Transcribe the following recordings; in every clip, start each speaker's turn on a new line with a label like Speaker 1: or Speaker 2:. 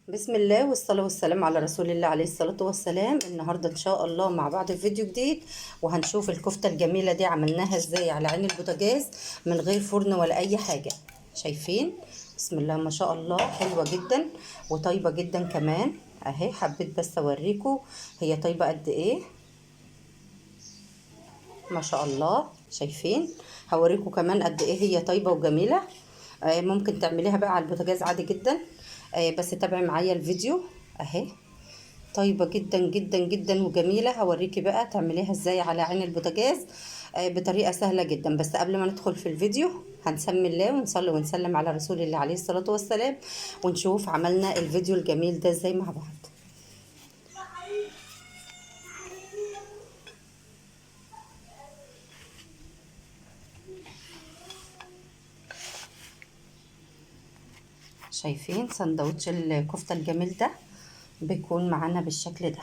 Speaker 1: بسم الله والصلاة والسلام على رسول الله عليه الصلاة والسلام. النهاردة إن شاء الله مع بعض في فيديو جديد، وهنشوف الكفتة الجميلة دي عملناها ازاي على عين البوتاجاز من غير فرن ولا أي حاجة. شايفين؟ بسم الله ما شاء الله، حلوة جدا وطيبة جدا كمان. اهي حبيت بس اوريكم هي طيبة قد ايه، ما شاء الله. شايفين؟ هوريكم كمان قد ايه هي طيبة وجميلة. ممكن تعمليها بقى على البوتاجاز عادي جدا. بس تابعي معايا الفيديو. اهي طيبة جدا جدا جدا وجميلة. هوريكي بقى تعمليها ازاي على عين البوتاجاز بطريقة سهلة جدا. بس قبل ما ندخل في الفيديو هنسمي الله ونصلي ونسلم على رسول الله عليه الصلاة والسلام، ونشوف عملنا الفيديو الجميل ده ازاي مع بعض. شايفين سندوتش الكفتة الجميل ده بيكون معانا بالشكل ده.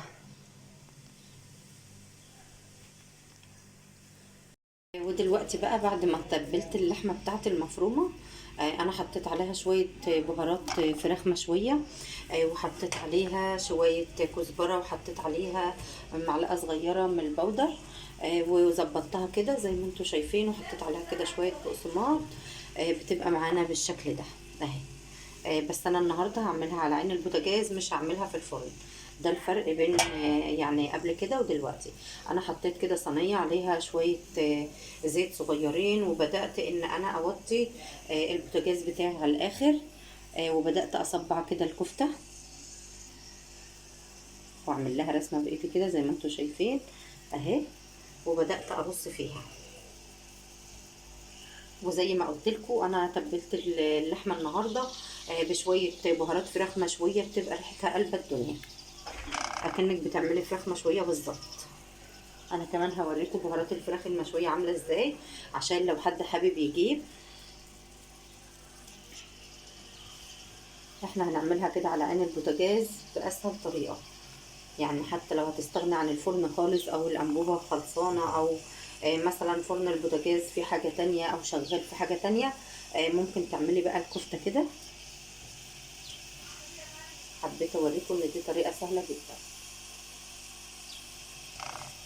Speaker 1: ودلوقتي بقى بعد ما تبلت اللحمه بتاعتي المفرومه، انا حطيت عليها شويه بهارات فراخ مشويه، وحطيت عليها شويه كزبره، وحطيت عليها معلقه صغيره من البودر، وظبطتها كده زي ما انتم شايفين، وحطيت عليها كده شويه بقسماط. بتبقى معانا بالشكل ده اهي. بس انا النهارده هعملها على عين البوتاجاز، مش هعملها في الفرن. ده الفرق بين يعني قبل كده ودلوقتي. انا حطيت كده صينيه عليها شويه زيت صغيرين، وبدات ان انا اوطي البوتاجاز بتاعي على الاخر، وبدات اصبع كده الكفته، واعمل لها رسمه بايدي كده زي ما انتم شايفين اهي، وبدات ارص فيها. وزي ما قلت لكم انا تبلت اللحمه النهارده بشويه بهارات فراخ مشويه، بتبقى ريحتها قلب الدنيا، اكنك بتعملي فراخ مشويه بالظبط. انا كمان هوريكم بهارات الفراخ المشويه عامله ازاي عشان لو حد حابب يجيب. احنا هنعملها كده على عين البوتاجاز باسهل طريقه، يعني حتى لو هتستغني عن الفرن خالص، او الانبوبه خلصانه، او مثلا فرن البوتاجاز في حاجه تانية، او شغال في حاجه تانية، ممكن تعملي بقى الكفته كده. حبيت اوريكم ان دي طريقه سهله جدا.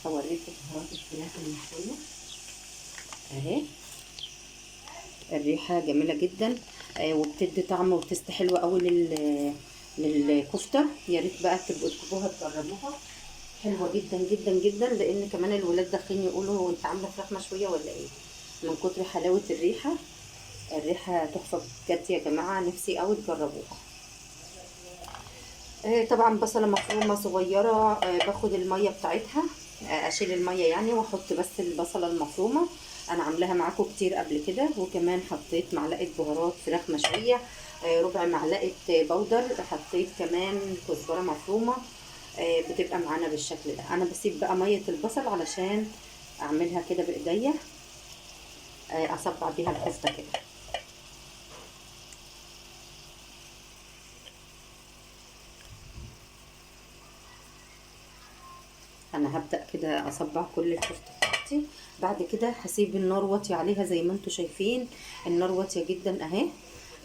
Speaker 1: هوريكم بهارات الفراخ المشويه اهي، الريحه جميله جدا، وبتدي طعم وتست حلوه قوي للكفته. يا ريت بقى تبقوا تجيبوها تجربوها، حلوه جدا جدا جدا، لان كمان الولاد داخلين يقولوا هو انت عامله فراخ مشويه ولا ايه، من كتر حلاوه الريحه. الريحه تحفه بجد يا جماعه، نفسي قوي تجربوها. طبعا بصله مفرومه صغيره، باخد الميه بتاعتها، اشيل الميه يعني، واحط بس البصله المفرومه. انا عاملاها معاكم كتير قبل كده. وكمان حطيت معلقه بهارات فراخ مشويه، ربع معلقه بودر، حطيت كمان كزبره مفرومه. بتبقى معانا بالشكل ده. انا بسيب بقى ميه البصل علشان اعملها كده بايديا، اصبع بيها الكفته كده. انا هبدأ كده اصبع كل الكفته بتاعتي. بعد كده هسيب النار واطيه عليها زي ما انتم شايفين، النار واطيه جدا اهي.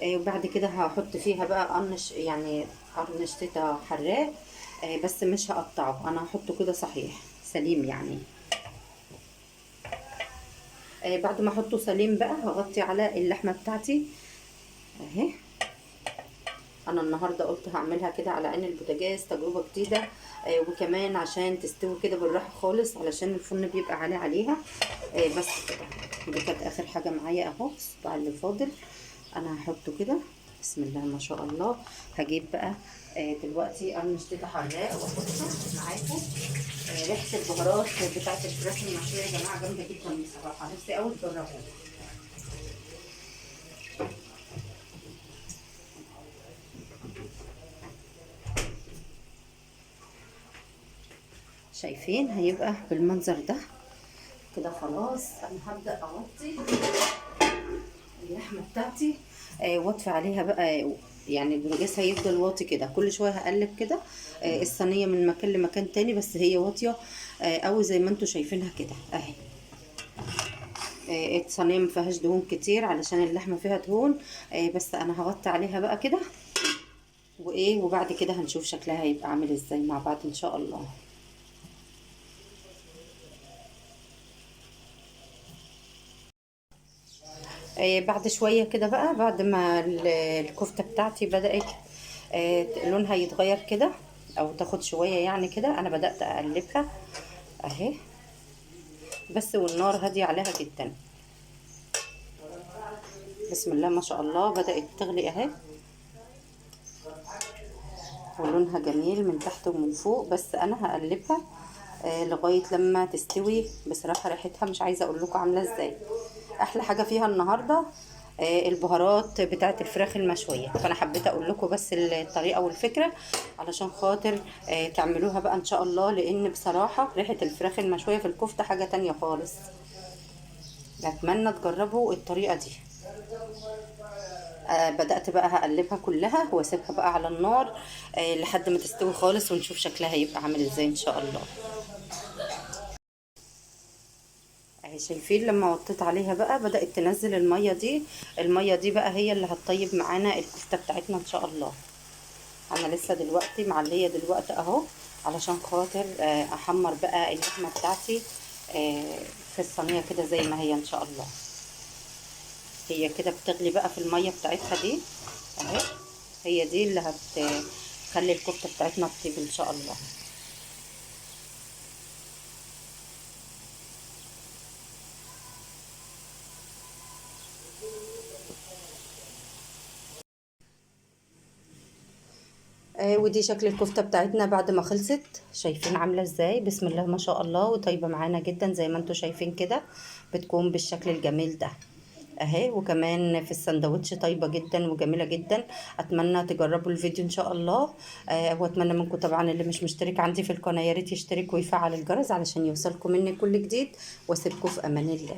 Speaker 1: وبعد كده هحط فيها بقى قرنش، يعني قرنش تيتا حراق، بس مش هقطعه، انا هحطه كده صحيح سليم يعني. بعد ما احطه سليم بقى هغطي على اللحمه بتاعتي اهي. انا النهارده قلت هعملها كده على عين البوتاجاز، تجربه جديده، وكمان عشان تستوي كده بالراحه خالص، علشان الفرن بيبقى عالي عليها. بس كده، دي كانت اخر حاجه معايا اهو. الصباع اللي فاضل انا هحطه كده. بسم الله ما شاء الله. هجيب بقى دلوقتي قرنش تيتا حراق واحطه معاكم. ريحه البهارات بتاعت الفراخ المشويه يا جماعه جامده جدا بصراحه، نفسي قوي تجربوها. شايفين هيبقى بالمنظر ده كده. خلاص انا هبدا اوطي اللحمه بتاعتي، واطفي عليها بقى، يعني البوتاجاز هيفضل واطي كده. كل شويه هقلب كده الصينيه من مكان لمكان تاني، بس هي واطيه قوي زي ما انتم شايفينها كده اهي. الصينيه ما فيهاش دهون كتير علشان اللحمه فيها دهون، بس انا هغطي عليها بقى كده وبعد كده هنشوف شكلها هيبقى عامل ازاي مع بعض ان شاء الله. بعد شوية كده بقى، بعد ما الكفتة بتاعتي بدأت لونها يتغير كده او تاخد شوية يعني كده، انا بدأت اقلبها اهي، بس والنار هادية عليها جدا. بسم الله ما شاء الله، بدأت تغلي اهي، ولونها جميل من تحت ومن فوق. بس انا هقلبها لغايه لما تستوي. بصراحه ريحتها مش عايزه اقول لكم عامله ازاي. احلى حاجه فيها النهارده البهارات بتاعه الفراخ المشويه، فانا حبيت اقول لكم بس الطريقه والفكره علشان خاطر تعملوها بقى ان شاء الله، لان بصراحه ريحه الفراخ المشويه في الكفته حاجه تانية خالص. اتمنى تجربوا الطريقه دي. بدأت بقى هقلبها كلها واسيبها بقى على النار لحد ما تستوي خالص، ونشوف شكلها هيبقى عامل ازاي ان شاء الله. اهي شايفين لما وطيت عليها بقى بدأت تنزل المية دي. المية دي بقى هي اللي هتطيب معانا الكفتة بتاعتنا ان شاء الله. انا لسه دلوقتي معلية دلوقتي اهو، علشان خاطر احمر بقى اللحمة بتاعتي في الصينية كده زي ما هي ان شاء الله. هي كده بتغلي بقى في المية بتاعتها دي اهي، هي دي اللي هتخلي الكفتة بتاعتنا تطيب ان شاء الله. ودي شكل الكفتة بتاعتنا بعد ما خلصت. شايفين عاملة ازاي؟ بسم الله ما شاء الله، وطيبة معانا جدا زي ما انتوا شايفين كده، بتكون بالشكل الجميل ده اهي. وكمان في السندوتش طيبة جدا وجميلة جدا. اتمنى تجربوا الفيديو ان شاء الله. واتمنى منكم طبعا اللي مش مشترك عندي في القناة يا ريت يشترك ويفعل الجرس علشان يوصلكم مني كل جديد، واسيبكم في امان الله.